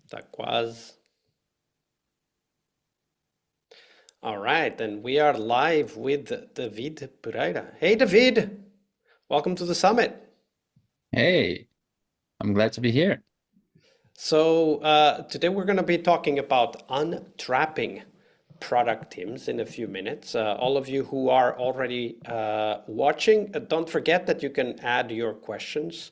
Taquaz. All right, and we are live with David Pereira. Hey, David, welcome to the summit. Hey, I'm glad to be here. So, today we're going to be talking about untrapping product teams in a few minutes. All of you who are already watching, don't forget that you can add your questions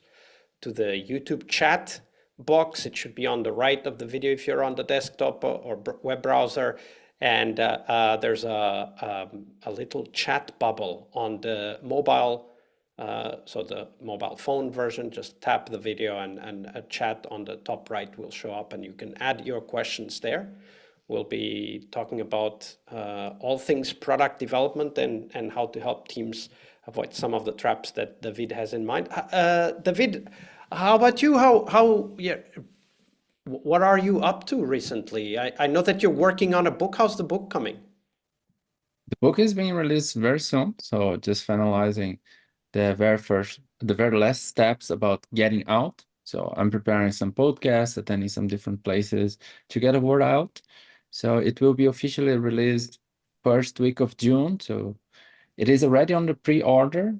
to the YouTube chat box. It should be on the right of the video if you're on the desktop or web browser. And there's a little chat bubble on the mobile. So the mobile phone version, just tap the video and a chat on the top right will show up and you can add your questions there. We'll be talking about all things product development and how to help teams avoid some of the traps that David has in mind. David, how about you? Yeah, what are you up to recently? I know that you're working on a book. How's the book coming? The book is being released very soon, so just finalizing the very last steps about getting out. So I'm preparing some podcasts, attending some different places to get a word out. So it will be officially released first week of June. So it is already on the pre-order.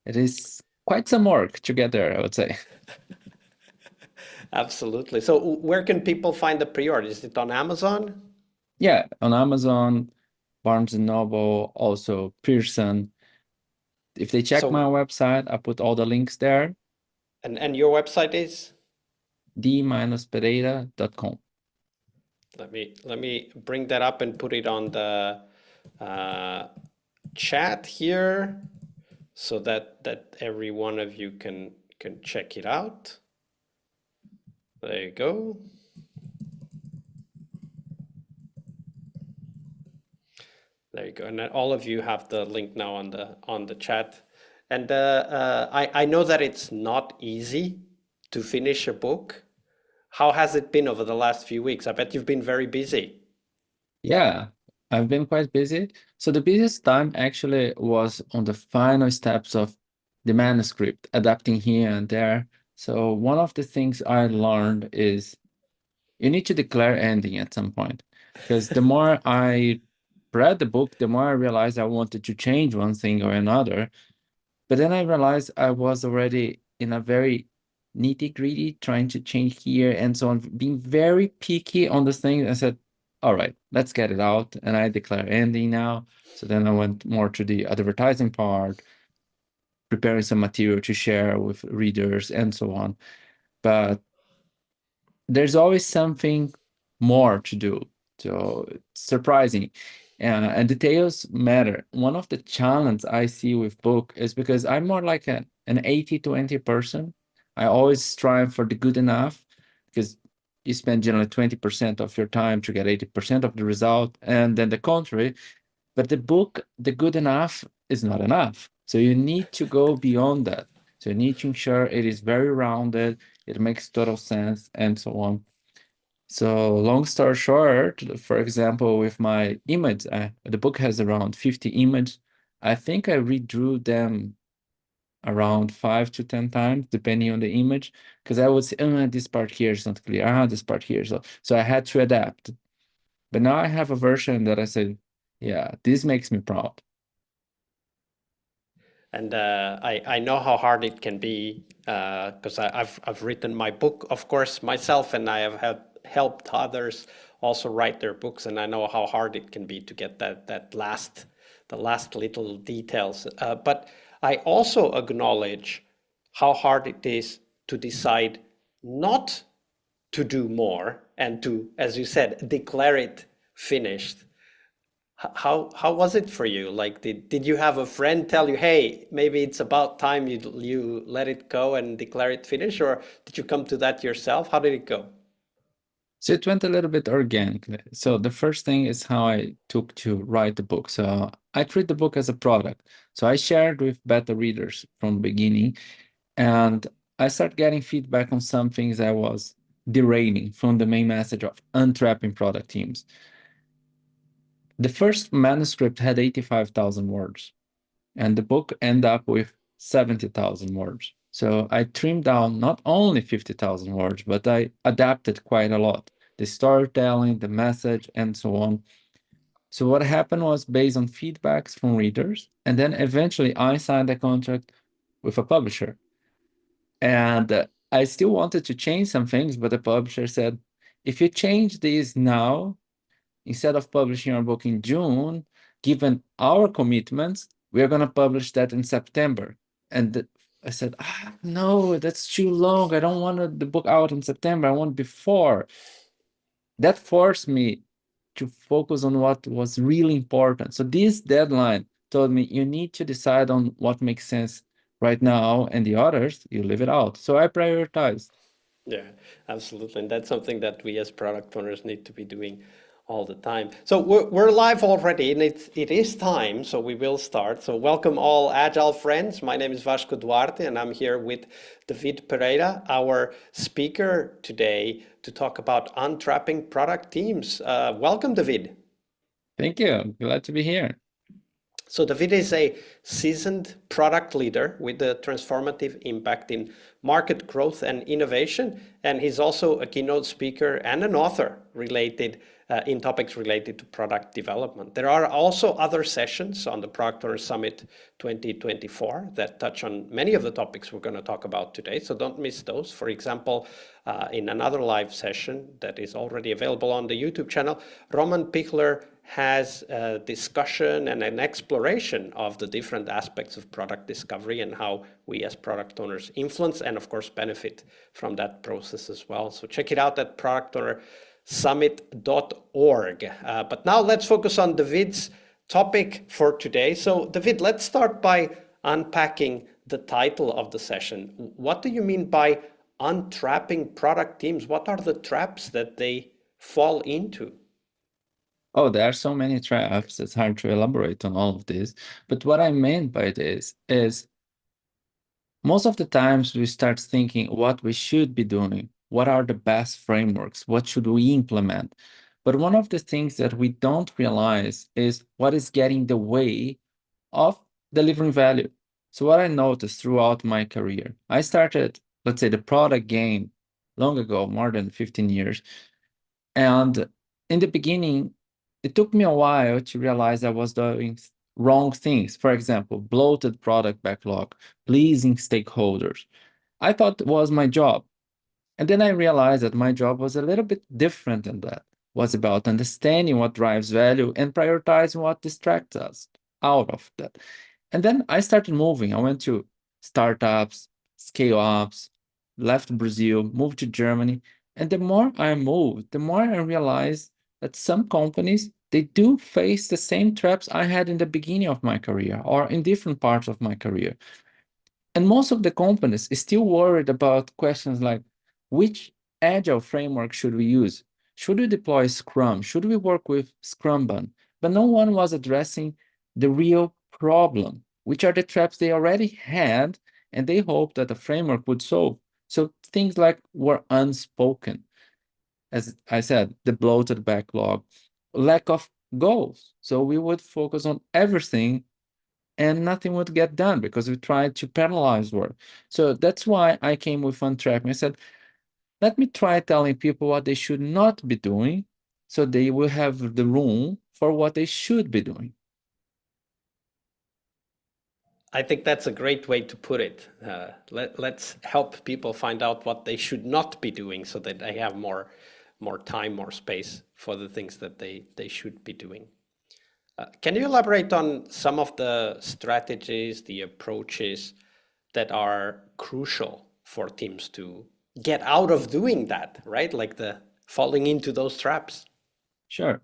It is quite some work to get there, I would say. Absolutely. So where can people find the pre-order? Is it on Amazon? Yeah, on Amazon, Barnes and Noble, also Pearson. If they check my So, website, I put all the links there, and your website is? d-pereira.com. Let me bring that up and put it on the uh, chat here so that every one of you can check it out. There you go. There you go. And then all of you have the link now on the chat. And I know that it's not easy to finish a book. How has it been over the last few weeks? I bet you've been very busy. Yeah, I've been quite busy. So the busiest time actually was on the final steps of the manuscript, adapting here and there. So one of the things I learned is you need to declare ending at some point. Because the more I read the book, the more I realized I wanted to change one thing or another. But then I realized I was already in a very nitty-gritty, trying to change here and so on, being very picky on the things. I said, all right, let's get it out. And I declare ending now. So then I went more to the advertising part, preparing some material to share with readers and so on. But there's always something more to do. So it's surprising. And details matter. One of the challenges I see with book is because I'm more like an 80-20 person. I always strive for the good enough because you spend generally 20% of your time to get 80% of the result, and then the contrary. But the book, the good enough is not enough. So you need to go beyond that. So you need to ensure it is very rounded, it makes total sense, and so on. So long story short, for example, with my image, the book has around 50 images. I think I redrew them around 5 to 10 times, depending on the image, because I would say, this part here is not clear. This part here. So I had to adapt. But now I have a version that I said, yeah, this makes me proud. And I know how hard it can be because I've written my book, of course, myself, and I have helped others also write their books, and I know how hard it can be to get the last little details. But I also acknowledge how hard it is to decide not to do more and to, as you said, declare it finished. How was it for you? Like, did you have a friend tell you, hey, maybe it's about time you let it go and declare it finished, or did you come to that yourself? How did it go? So it went a little bit organically. So the first thing is how I took to write the book. So I treat the book as a product. So I shared with beta readers from the beginning, and I started getting feedback on some things I was derailing from the main message of untrapping product teams. The first manuscript had 85,000 words, and the book ended up with 70,000 words. So I trimmed down not only 50,000 words, but I adapted quite a lot. The storytelling, the message, and so on. So what happened was based on feedbacks from readers, and then eventually I signed a contract with a publisher. And I still wanted to change some things, but the publisher said, if you change this now, instead of publishing our book in June, given our commitments, we're going to publish that in September. And I said, no, that's too long. I don't want the book out in September. I want before. That forced me to focus on what was really important. So this deadline told me you need to decide on what makes sense right now, and the others, you leave it out. So I prioritized. Yeah, absolutely. And that's something that we as product owners need to be doing all the time. So we're live already and it is time, so we will start. So welcome all Agile friends. My name is Vasco Duarte and I'm here with David Pereira, our speaker today to talk about untrapping product teams. Welcome, David. Thank you. Glad to be here. So David is a seasoned product leader with a transformative impact in market growth and innovation, and he's also a keynote speaker and an author related in topics related to product development. There are also other sessions on the Product Owner Summit 2024 that touch on many of the topics we're going to talk about today, so don't miss those. For example, in another live session that is already available on the YouTube channel, Roman Pichler has a discussion and an exploration of the different aspects of product discovery and how we as product owners influence and of course benefit from that process as well. So check it out at productownersummit.org. But now let's focus on David's topic for today. So David, let's start by unpacking the title of the session. What do you mean by untrapping product teams? What are the traps that they fall into? Oh, there are so many traps. It's hard to elaborate on all of this. But what I meant by this is most of the times we start thinking what we should be doing, what are the best frameworks, what should we implement. But one of the things that we don't realize is what is getting in the way of delivering value. So what I noticed throughout my career, I started, let's say, the product game long ago, more than 15 years. And in the beginning, it took me a while to realize I was doing wrong things. For example, bloated product backlog, pleasing stakeholders. I thought it was my job. And then I realized that my job was a little bit different than that. It was about understanding what drives value and prioritizing what distracts us out of that. And then I started moving. I went to startups, scale ups, left Brazil, moved to Germany. And the more I moved, the more I realized that some companies, they do face the same traps I had in the beginning of my career or in different parts of my career. And most of the companies is still worried about questions like which agile framework should we use? Should we deploy Scrum? Should we work with Scrumban? But no one was addressing the real problem, which are the traps they already had and they hoped that the framework would solve. So things like were unspoken. As I said, the bloated backlog, lack of goals. So we would focus on everything and nothing would get done because we tried to penalize work. So that's why I came with Untrapping. I said, let me try telling people what they should not be doing so they will have the room for what they should be doing. I think that's a great way to put it. Let's help people find out what they should not be doing so that they have more time, more space for the things that they should be doing. Can you elaborate on some of the strategies, the approaches that are crucial for teams to get out of doing that, right? Like the falling into those traps. Sure.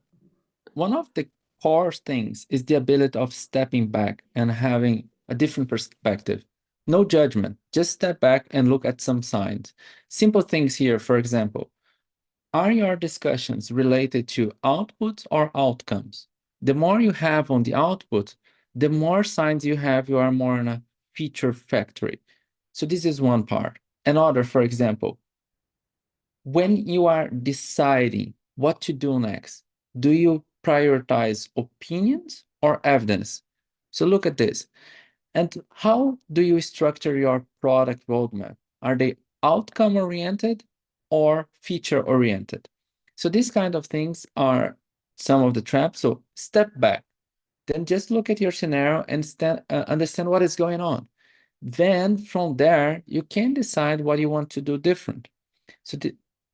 One of the core things is the ability of stepping back and having a different perspective. No judgment, just step back and look at some signs. Simple things here, for example, are your discussions related to outputs or outcomes? The more you have on the output, the more signs you have you are more in a feature factory. So this is one part. Another, for example, when you are deciding what to do next, do you prioritize opinions or evidence? So look at this. And how do you structure your product roadmap? Are they outcome oriented or feature oriented? So these kind of things are some of the traps. So step back, then just look at your scenario and understand what is going on. Then from there, you can decide what you want to do different.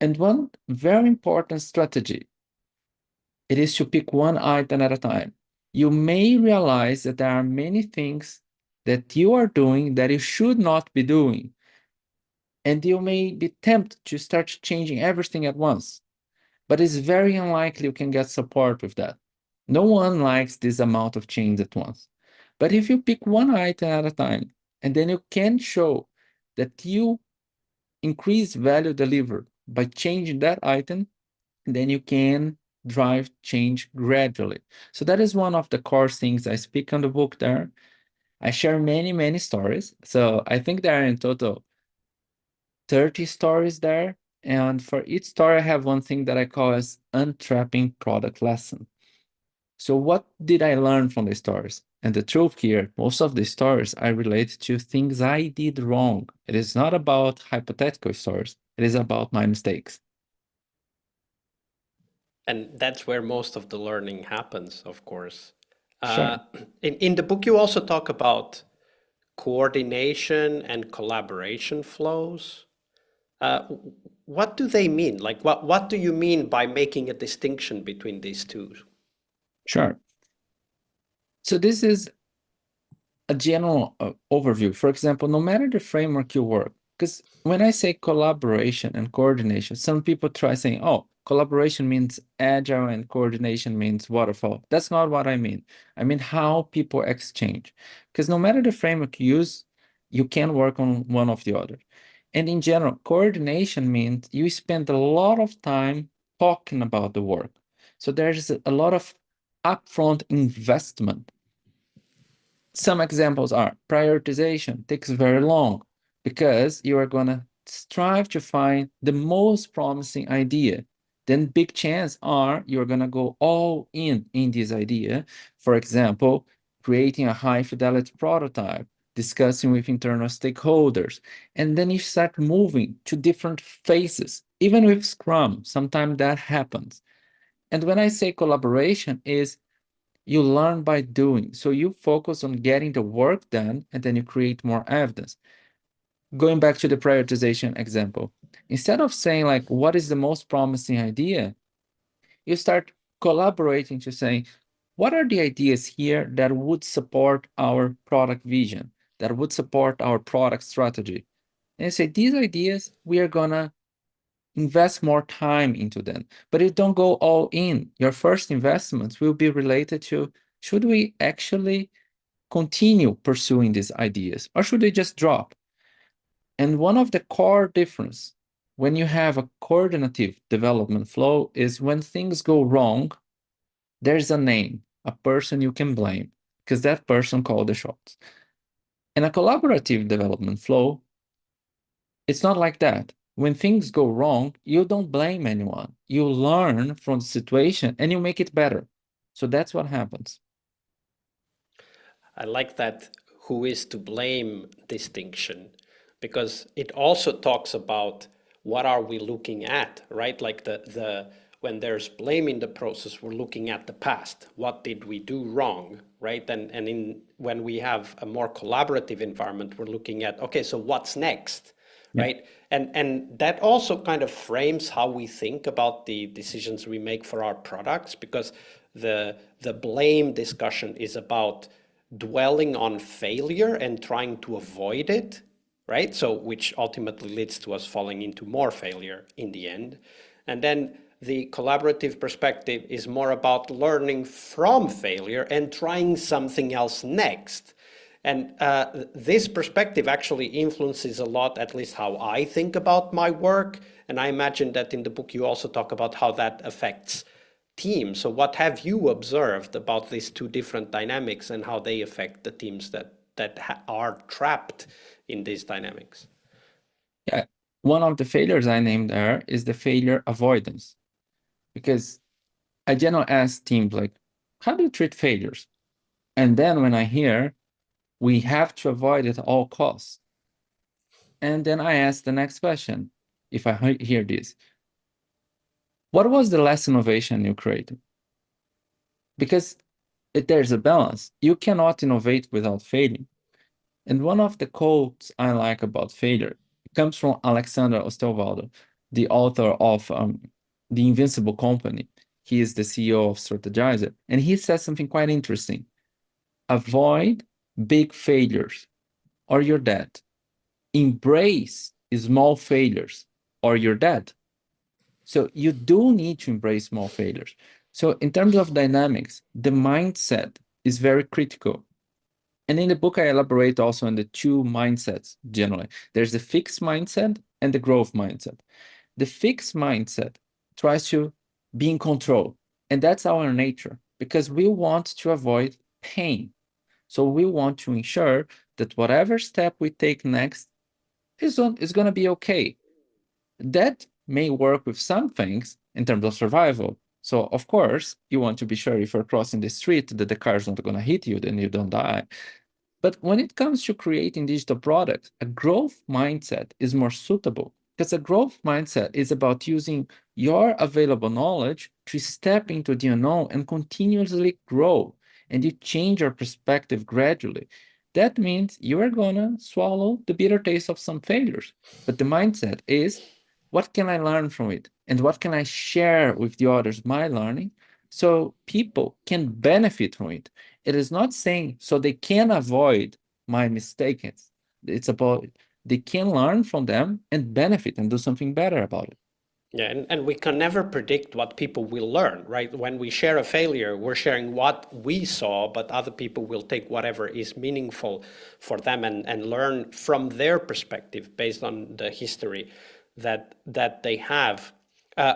And one very important strategy, it is to pick one item at a time. You may realize that there are many things that you are doing that you should not be doing. And you may be tempted to start changing everything at once, but it's very unlikely you can get support with that. No one likes this amount of change at once. But if you pick one item at a time, and then you can show that you increase value delivered by changing that item, then you can drive change gradually. So that is one of the core things I speak on the book there. I share many, many stories. So I think there are in total 30 stories there. And for each story, I have one thing that I call as untrapping product lesson. So what did I learn from the stories? And the truth here, most of the stories I relate to things I did wrong. It is not about hypothetical stories. It is about my mistakes. And that's where most of the learning happens, of course. Uh, Sure. in the book, you also talk about coordination and collaboration flows. Uh, what do they mean? Like, what do you mean by making a distinction between these two? Sure. So this is a general overview. For example, no matter the framework you work, because when I say collaboration and coordination, some people try saying, oh, collaboration means agile and coordination means waterfall. That's not what I mean. I mean how people exchange. Because no matter the framework you use, you can work on one of the other. And in general, coordination means you spend a lot of time talking about the work. So there's a lot of upfront investment. Some examples are prioritization takes very long because you are going to strive to find the most promising idea. Then big chance are you're going to go all in this idea. For example, creating a high fidelity prototype, discussing with internal stakeholders, and then you start moving to different phases. Even with Scrum, sometimes that happens. And when I say collaboration is you learn by doing. So you focus on getting the work done and then you create more evidence. Going back to the prioritization example, instead of saying like, what is the most promising idea? You start collaborating to say, what are the ideas here that would support our product vision, that would support our product strategy? And you say, these ideas, we are gonna invest more time into them. But you don't go all in. Your first investments will be related to, should we actually continue pursuing these ideas or should they just drop? And one of the core difference when you have a coordinative development flow is when things go wrong, there's a name, a person you can blame because that person called the shots. In a collaborative development flow, it's not like that. When things go wrong, you don't blame anyone. You learn from the situation and you make it better. So that's what happens. I like that who is to blame distinction because it also talks about what are we looking at, right? Like the when there's blame in the process, we're looking at the past. What did we do wrong, right? And in when we have a more collaborative environment, we're looking at okay, so what's next, Yeah. right? And that also kind of frames how we think about the decisions we make for our products because the blame discussion is about dwelling on failure and trying to avoid it, right? So which ultimately leads to us falling into more failure in the end. And then the collaborative perspective is more about learning from failure and trying something else next. And this perspective actually influences a lot, at least how I think about my work. And I imagine that in the book you also talk about how that affects teams. So what have you observed about these two different dynamics and how they affect the teams that are trapped in these dynamics? Yeah. One of the failures I named there is the failure avoidance. Because I generally ask teams like, how do you treat failures? And then when I hear We have to avoid it at all costs. And then I ask the next question, if I hear this. What was the last innovation you created? Because there's a balance. You cannot innovate without failing. And one of the quotes I like about failure comes from Alexander Osterwalder, the author of The Invincible Company. He is the CEO of Strategizer. And he says something quite interesting. Avoid big failures or you're dead. Embrace small failures or you're dead. So you do need to embrace small failures. So in terms of dynamics, the mindset is very critical. And in the book, I elaborate also on the two mindsets generally. There's the fixed mindset and the growth mindset. The fixed mindset tries to be in control. And that's our nature because we want to avoid pain. So we want to ensure that whatever step we take next is going to be okay. That may work with some things in terms of survival. So of course, you want to be sure if you're crossing the street that the car is not going to hit you, then you don't die. But when it comes to creating digital products, a growth mindset is more suitable because a growth mindset is about using your available knowledge to step into the unknown and continuously grow. And you change your perspective gradually. That means you are going to swallow the bitter taste of some failures. But the mindset is, what can I learn from it? And what can I share with the others, my learning, so people can benefit from it? It is not saying so they can avoid my mistakes. It's about they can learn from them and benefit and do something better about it. Yeah, and we can never predict what people will learn, right? When we share a failure, we're sharing what we saw, but other people will take whatever is meaningful for them and learn from their perspective based on the history that they have.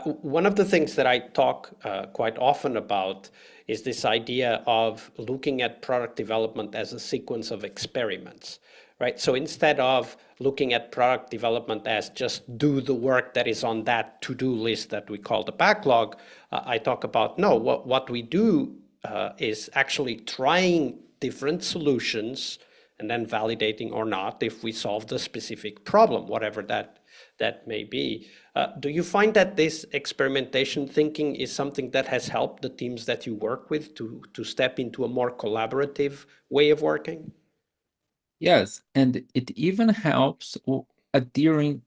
One of the things that I talk quite often about is this idea of looking at product development as a sequence of experiments, right? So instead of looking at product development as just do the work that is on that to-do list that we call the backlog, I talk about no, what we do is actually trying different solutions and then validating or not if we solve the specific problem, whatever that may be. Do you find that this experimentation thinking is something that has helped the teams that you work with to step into a more collaborative way of working? Yes, and it even helps adhering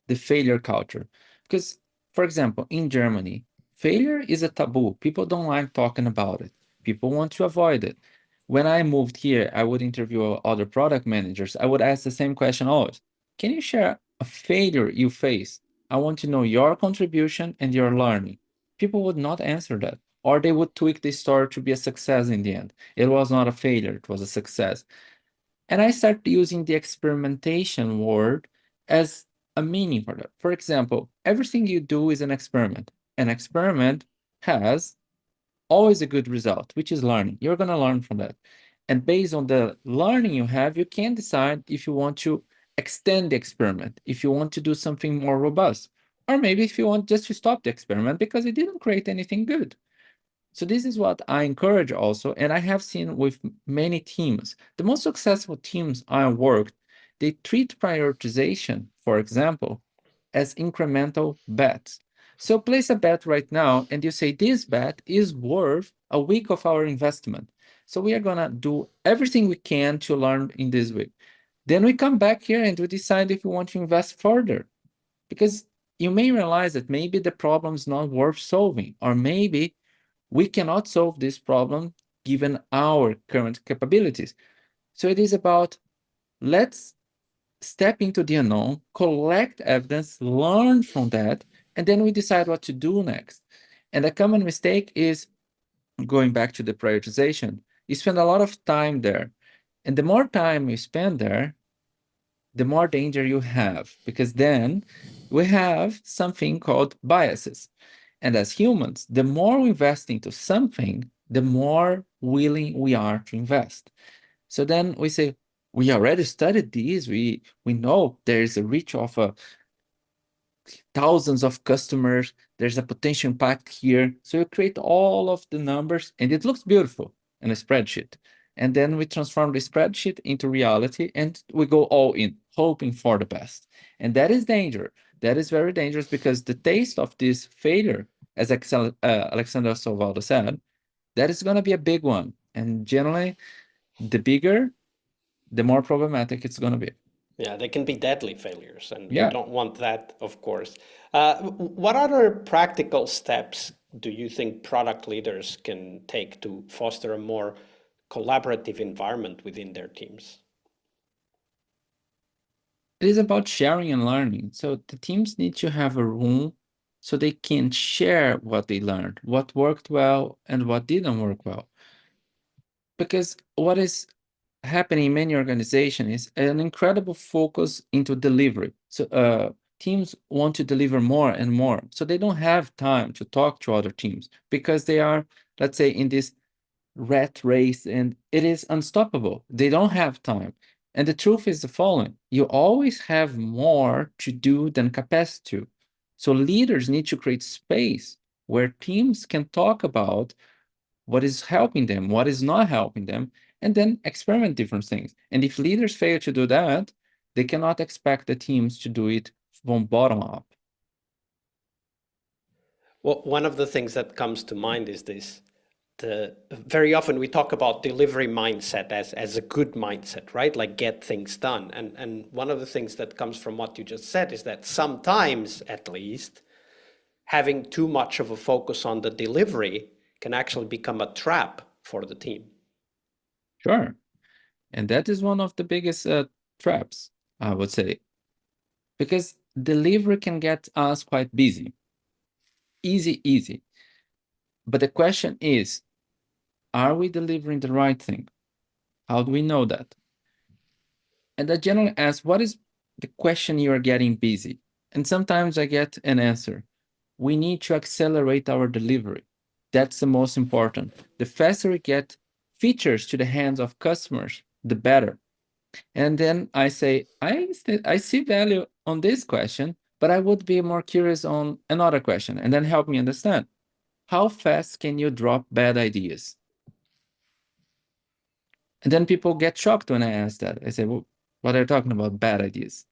the failure culture. Because, for example, in Germany, failure is a taboo. People don't like talking about it. People want to avoid it. When I moved here, I would interview other product managers. I would ask the same question always. Can you share a failure you faced? I want to know your contribution and your learning. People would not answer that, or they would tweak the story to be a success in the end. It was not a failure, it was a success. And I started using the experimentation word as a meaning for that. For example, everything you do is an experiment. An experiment has always a good result, which is learning. You're going to learn from that. And based on the learning you have, you can decide if you want to extend the experiment, if you want to do something more robust, or maybe if you want just to stop the experiment because it didn't create anything good. So this is what I encourage also, and I have seen with many teams. The most successful teams I worked, they treat prioritization, for example, as incremental bets. So place a bet right now, and you say this bet is worth a week of our investment. So we are gonna do everything we can to learn in this week. Then we come back here and we decide if we want to invest further. Because you may realize that maybe the problem is not worth solving, or maybe we cannot solve this problem given our current capabilities. So it is about let's step into the unknown, collect evidence, learn from that, and then we decide what to do next. And a common mistake is going back to the prioritization. You spend a lot of time there. And the more time you spend there, the more danger you have, because then we have something called biases. And as humans, the more we invest into something, the more willing we are to invest. So then we say, we already studied these. We know there is a reach of thousands of customers. There's a potential impact here. So you create all of the numbers and it looks beautiful in a spreadsheet. And then we transform the spreadsheet into reality and we go all in, hoping for the best. And that is danger. That is very dangerous because the taste of this failure, as Alexander Sovaldo said, that is going to be a big one. And generally, the bigger, the more problematic it's going to be. Yeah, they can be deadly failures, and we Yeah. don't want that, of course. What other practical steps do you think product leaders can take to foster a more collaborative environment within their teams? It is about sharing and learning. So the teams need to have a room so they can share what they learned, what worked well and what didn't work well. Because what is happening in many organizations is an incredible focus into delivery. So teams want to deliver more and more. So they don't have time to talk to other teams because they are, let's say, in this rat race and it is unstoppable. They don't have time. And the truth is the following: you always have more to do than capacity to. So leaders need to create space where teams can talk about what is helping them, what is not helping them, and then experiment different things. And if leaders fail to do that, they cannot expect the teams to do it from bottom up. Well, one of the things that comes to mind is this. Very often we talk about delivery mindset as a good mindset, right? Like get things done. And one of the things that comes from what you just said is that sometimes, at least, having too much of a focus on the delivery can actually become a trap for the team. Sure. And that is one of the biggest traps, I would say, because delivery can get us quite busy. Easy, easy. But the question is, are we delivering the right thing? How do we know that? And I generally ask, what is the question you are getting busy? And sometimes I get an answer. We need to accelerate our delivery. That's the most important. The faster we get features to the hands of customers, the better. And then I say, I see value on this question, but I would be more curious on another question, and then help me understand. How fast can you drop bad ideas? And then people get shocked when I ask that. I say, well, what are you talking about, bad ideas?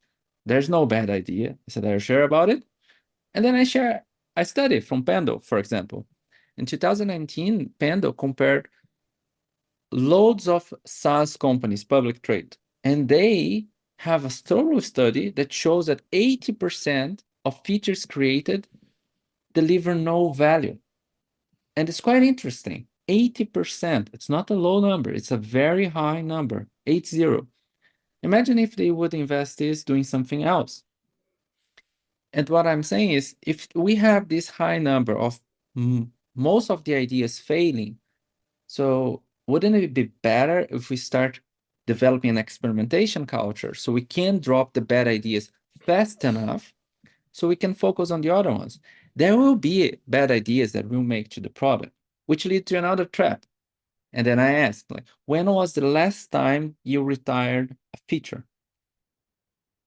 There's no bad idea. I said, are you sure about it? And then I share a study from Pando, for example. In 2019, Pando compared loads of SaaS companies, public trade, and they have a thorough study that shows that 80% of features created deliver no value. And it's quite interesting. 80%, it's not a low number, it's a very high number, 80. Imagine if they would invest this doing something else. And what I'm saying is, if we have this high number of most of the ideas failing, so wouldn't it be better if we start developing an experimentation culture so we can drop the bad ideas fast enough so we can focus on the other ones? There will be bad ideas that will make to the product, which lead to another trap. And then I asked, like, when was the last time you retired a feature?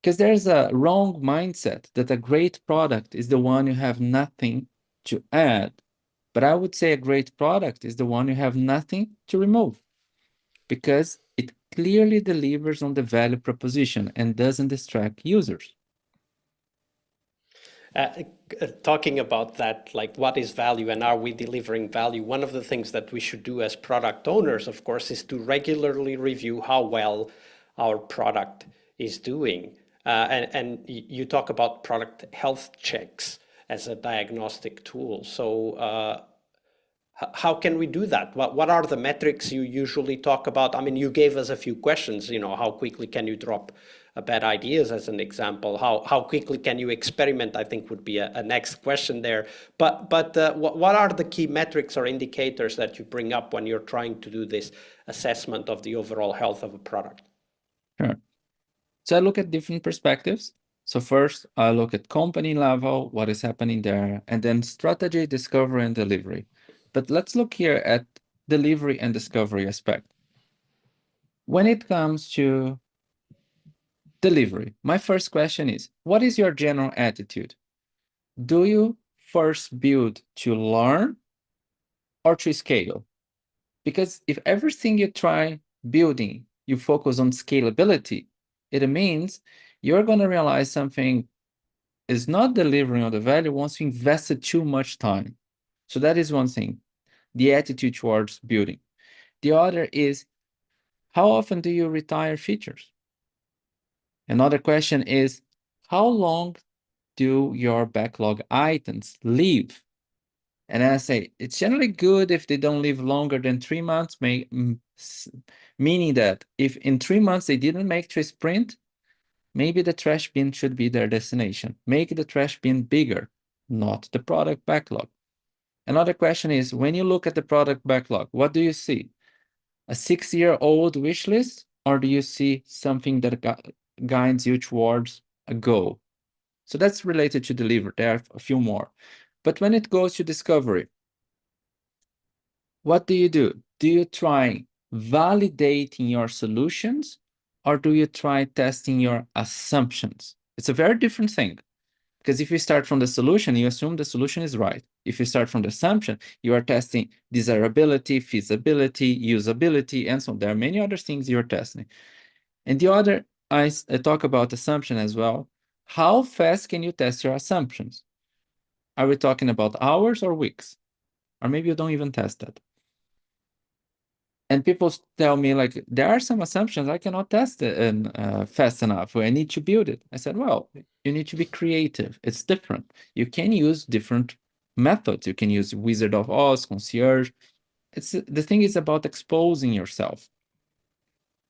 Because there's a wrong mindset that a great product is the one you have nothing to add. But I would say a great product is the one you have nothing to remove because it clearly delivers on the value proposition and doesn't distract users. Uh, Talking about that, like what is value and are we delivering value? One of the things that we should do as product owners, of course, is to regularly review how well our product is doing. And you talk about product health checks as a diagnostic tool. So, how can we do that? What are the metrics you usually talk about? I mean, you gave us a few questions, how quickly can you drop bad ideas as an example? How quickly can you experiment, I think would be a next question there. But what are the key metrics or indicators that you bring up when you're trying to do this assessment of the overall health of a product? Sure. So I look at different perspectives. So first, I look at company level, what is happening there, and then strategy, discovery, and delivery. But let's look here at delivery and discovery aspect. When it comes to delivery, my first question is, what is your general attitude? Do you first build to learn or to scale? Because if everything you try building, you focus on scalability, it means you're going to realize something is not delivering on the value once you invested too much time. So that is one thing, the attitude towards building. The other is, how often do you retire features? Another question is, how long do your backlog items live? And I say, it's generally good if they don't live longer than 3 months, meaning that if in 3 months they didn't make to a sprint, maybe the trash bin should be their destination. Make the trash bin bigger, not the product backlog. Another question is, when you look at the product backlog, what do you see? A 6-year-old wish list, or do you see something that guides you towards a goal? So that's related to delivery. There are a few more. But when it goes to discovery, what do? Do you try validating your solutions, or do you try testing your assumptions? It's a very different thing. Because if you start from the solution, you assume the solution is right. If you start from the assumption, you are testing desirability, feasibility, usability, and so on. There are many other things you're testing. And the other, I talk about assumption as well. How fast can you test your assumptions? Are we talking about hours or weeks? Or maybe you don't even test that. And people tell me, like, there are some assumptions I cannot test it fast enough. I need to build it. I said, well, you need to be creative. It's different. You can use different methods. You can use Wizard of Oz, Concierge. The thing is about exposing yourself.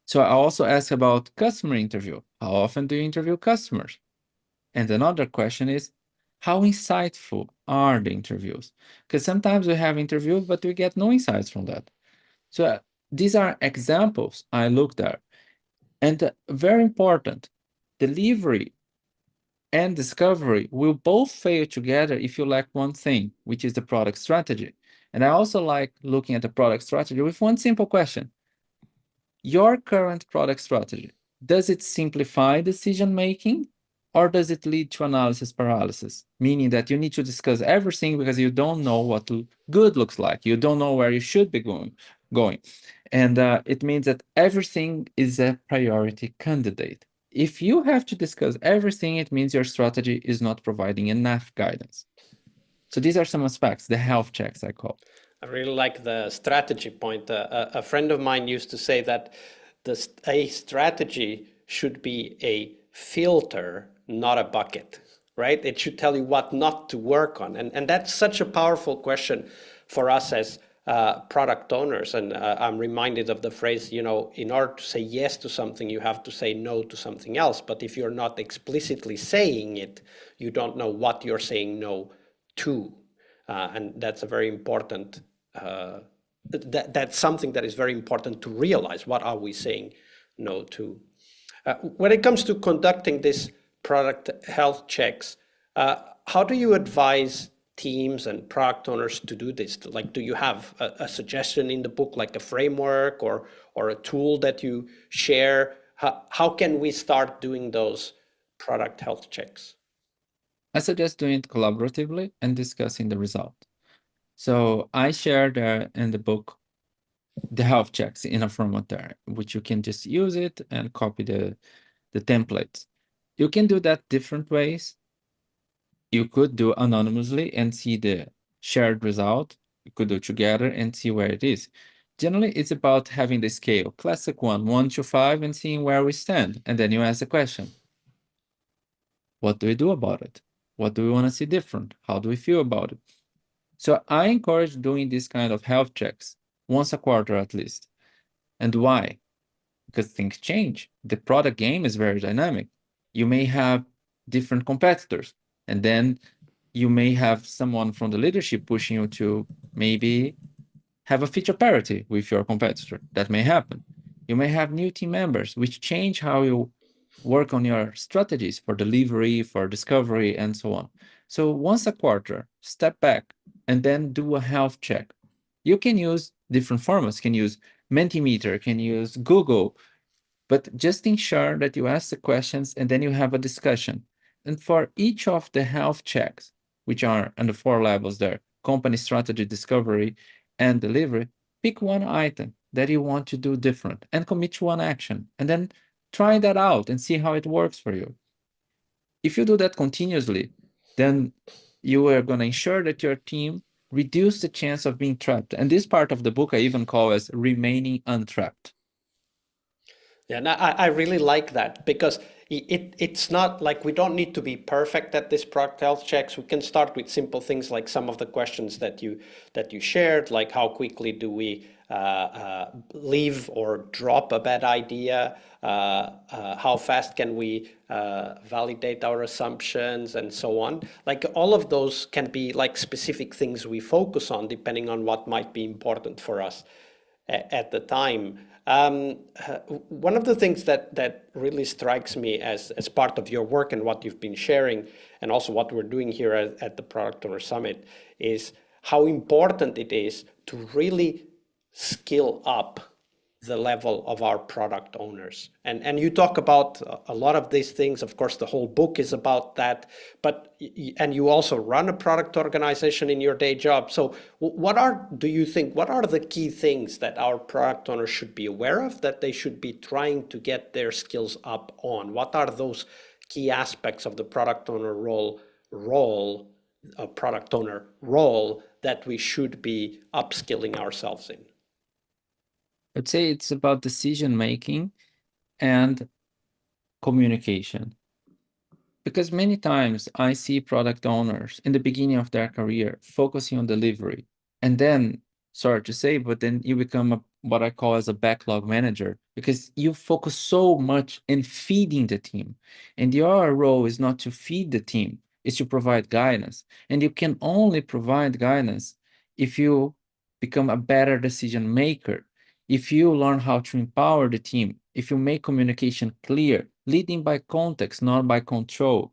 So I also ask about customer interview. How often do you interview customers? And another question is, how insightful are the interviews? Because sometimes we have interviews, but we get no insights from that. So these are examples I looked at. And very important, delivery and discovery will both fail together if you lack one thing, which is the product strategy. And I also like looking at the product strategy with one simple question. Your current product strategy, does it simplify decision-making, or does it lead to analysis paralysis? Meaning that you need to discuss everything because you don't know what good looks like. You don't know where you should be going. And it means that everything is a priority candidate. If you have to discuss everything, it means your strategy is not providing enough guidance. So these are some aspects, the health checks I call. I really like the strategy point. A friend of mine used to say that a strategy should be a filter, not a bucket, right? It should tell you what not to work on. And that's such a powerful question for us as product owners. And I'm reminded of the phrase, you know, in order to say yes to something, you have to say no to something else. But if you're not explicitly saying it, you don't know what you're saying no to. And that's a very important that's something that is very important to realize. What are we saying no to? When it comes to conducting this product health checks, how do you advise teams and product owners to do this? Like, do you have a suggestion in the book, like a framework or a tool that you share? How can we start doing those product health checks? I suggest doing it collaboratively and discussing the result. So I shared in the book the health checks in a format there, which you can just use it and copy the templates. You can do that different ways. You could do anonymously and see the shared result. You could do together and see where it is. Generally, it's about having the scale, classic 1 to 5, and seeing where we stand. And then you ask the question, what do we do about it? What do we want to see different? How do we feel about it? So I encourage doing this kind of health checks once a quarter at least. And why? Because things change. The product game is very dynamic. You may have different competitors, and then you may have someone from the leadership pushing you to maybe have a feature parity with your competitor. That may happen. You may have new team members, which change how you work on your strategies for delivery, for discovery, and so on. So once a quarter, step back and then do a health check. You can use different formats, can use Mentimeter, can use Google, but just ensure that you ask the questions and then you have a discussion. And for each of the health checks, which are on the 4 levels there, company strategy, discovery, and delivery, Pick one item that you want to do different and commit to one action, and then try that out and see how it works for you. If you do that continuously, then you are going to ensure that your team reduce the chance of being trapped. And this part of the book I even call as remaining untrapped. Yeah, and I really like that because it's not like we don't need to be perfect at this product health checks. We can start with simple things like some of the questions that you shared, like how quickly do we leave or drop a bad idea? How fast can we validate our assumptions and so on? Like all of those can be like specific things we focus on depending on what might be important for us at the time. One of the things that really strikes me as part of your work and what you've been sharing, and also what we're doing here at the Product Owner Summit, is how important it is to really skill up the level of our product owners. And you talk about a lot of these things. Of course, the whole book is about that, but and you also run a product organization in your day job. So do you think, what are the key things that our product owners should be aware of, that they should be trying to get their skills up on? What are those key aspects of the product owner role, a product owner role that we should be upskilling ourselves in? I'd say it's about decision making and communication. Because many times I see product owners in the beginning of their career focusing on delivery. And then, sorry to say, but then you become what I call as a backlog manager because you focus so much in feeding the team. And your role is not to feed the team, it's to provide guidance. And you can only provide guidance if you become a better decision maker, if you learn how to empower the team, if you make communication clear, leading by context, not by control.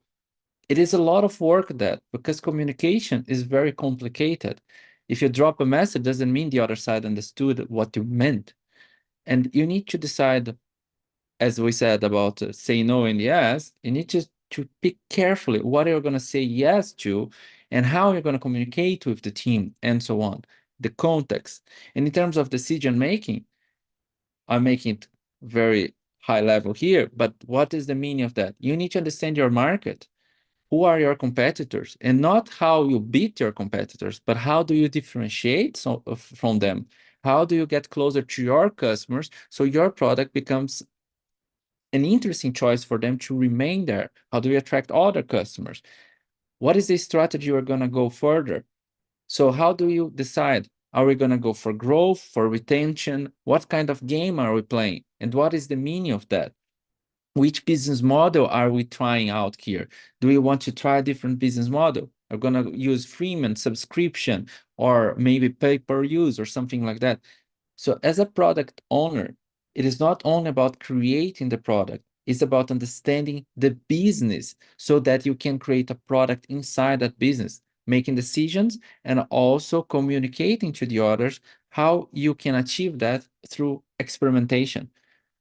It is a lot of work that because communication is very complicated. If you drop a message, doesn't mean the other side understood what you meant. And you need to decide, as we said about say no and yes, you need to pick carefully what you're going to say yes to and how you're going to communicate with the team and so on, the context. And in terms of decision making, I'm making it very high level here, but what is the meaning of that? You need to understand your market. Who are your competitors? And not how you beat your competitors, but how do you differentiate from them? How do you get closer to your customers so your product becomes an interesting choice for them to remain there? How do you attract other customers? What is the strategy you're going to go further? So how do you decide? Are we going to go for growth, for retention? What kind of game are we playing? And what is the meaning of that? Which business model are we trying out here? Do we want to try a different business model? Are we going to use freemium subscription or maybe pay per use or something like that? So as a product owner, it is not only about creating the product, it's about understanding the business so that you can create a product inside that business, making decisions and also communicating to the others how you can achieve that through experimentation.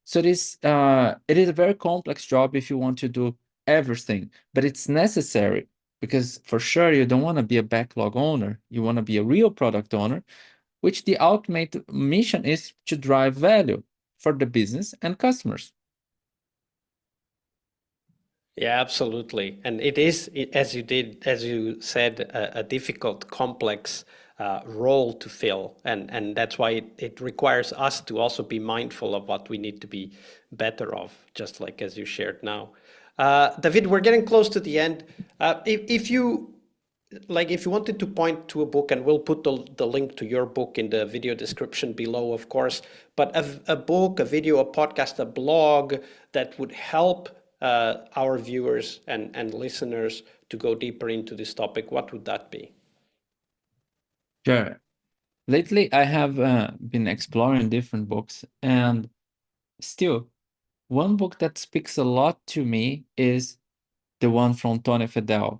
So it is a very complex job if you want to do everything, but it's necessary because for sure you don't want to be a backlog owner. You want to be a real product owner, which the ultimate mission is to drive value for the business and customers. Yeah, absolutely. And it is, as you said, a difficult, complex role to fill. And that's why it requires us to also be mindful of what we need to be better of, just like as you shared now. David, we're getting close to the end. If you if you wanted to point to a book, and we'll put the link to your book in the video description below, of course, but a book, a video, a podcast, a blog that would help our viewers and listeners to go deeper into this topic, what would that be? Sure. Lately, I have been exploring different books, and still, one book that speaks a lot to me is the one from Tony Fadell,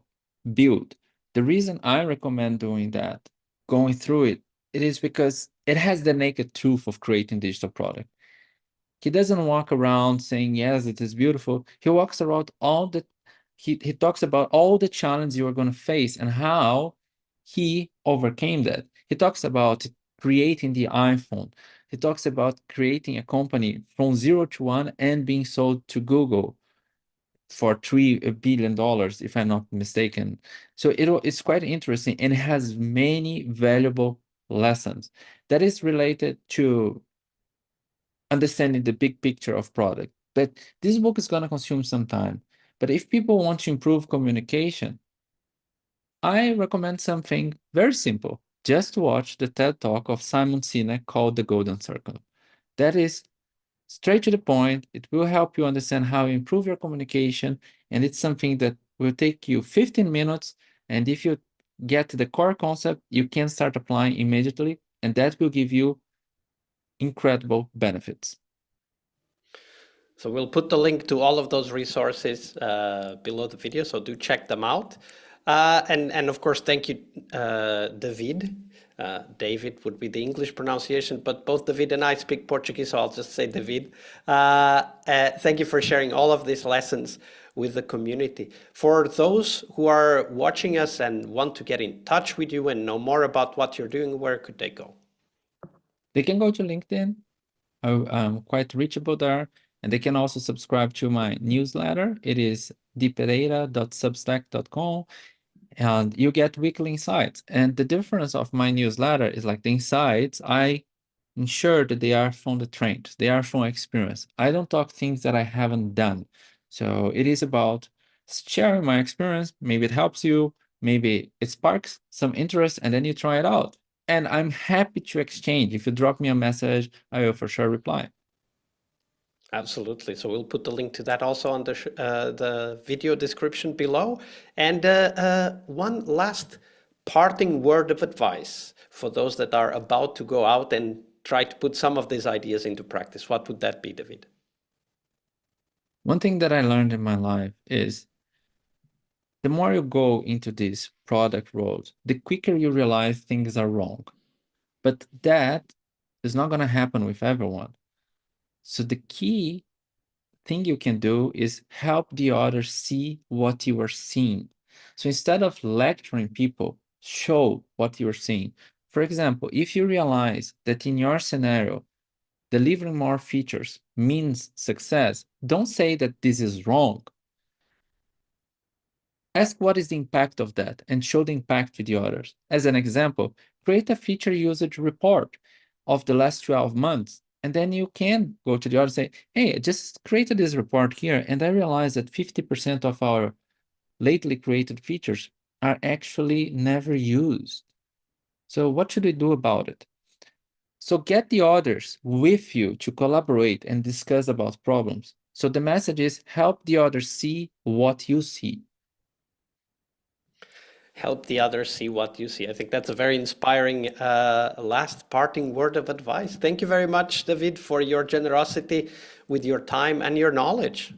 Build. The reason I recommend doing that, going through it, it is because it has the naked truth of creating digital product. He doesn't walk around saying, yes, it is beautiful. He walks around he talks about all the challenges you are going to face and how he overcame that. He talks about creating the iPhone. He talks about creating a company from 0 to 1 and being sold to Google for $3 billion, if I'm not mistaken. So it's quite interesting and it has many valuable lessons that is related to understanding the big picture of product. But this book is going to consume some time. But if people want to improve communication, I recommend something very simple. Just watch the TED Talk of Simon Sinek called The Golden Circle. That is straight to the point. It will help you understand how you improve your communication. And it's something that will take you 15 minutes. And if you get the core concept, you can start applying immediately. And that will give you incredible benefits. So we'll put the link to all of those resources below the video, so do check them out. And of course, thank you, David. David would be the English pronunciation, but both David and I speak Portuguese, so I'll just say David. Thank you for sharing all of these lessons with the community. For those who are watching us and want to get in touch with you and know more about what you're doing, where could they go? They can go to LinkedIn. I'm quite reachable there. And they can also subscribe to my newsletter. It is dpereira.substack.com. And you get weekly insights. And the difference of my newsletter is like the insights, I ensure that they are from the trend, they are from experience. I don't talk things that I haven't done. So it is about sharing my experience. Maybe it helps you, maybe it sparks some interest, and then you try it out. And I'm happy to exchange. If you drop me a message, I will for sure reply. Absolutely. So we'll put the link to that also on the video description below. And one last parting word of advice for those that are about to go out and try to put some of these ideas into practice. What would that be, David? One thing that I learned in my life is the more you go into this product road, the quicker you realize things are wrong. But that is not going to happen with everyone. So the key thing you can do is help the others see what you are seeing. So instead of lecturing people, show what you are seeing. For example, if you realize that in your scenario, delivering more features means success, don't say that this is wrong. Ask what is the impact of that and show the impact to the others. As an example, create a feature usage report of the last 12 months. And then you can go to the other and say, hey, I just created this report here, and I realized that 50% of our lately created features are actually never used. So what should we do about it? So get the others with you to collaborate and discuss about problems. So the message is help the others see what you see. Help the others see what you see. I think that's a very inspiring last parting word of advice. Thank you very much, David, for your generosity with your time and your knowledge.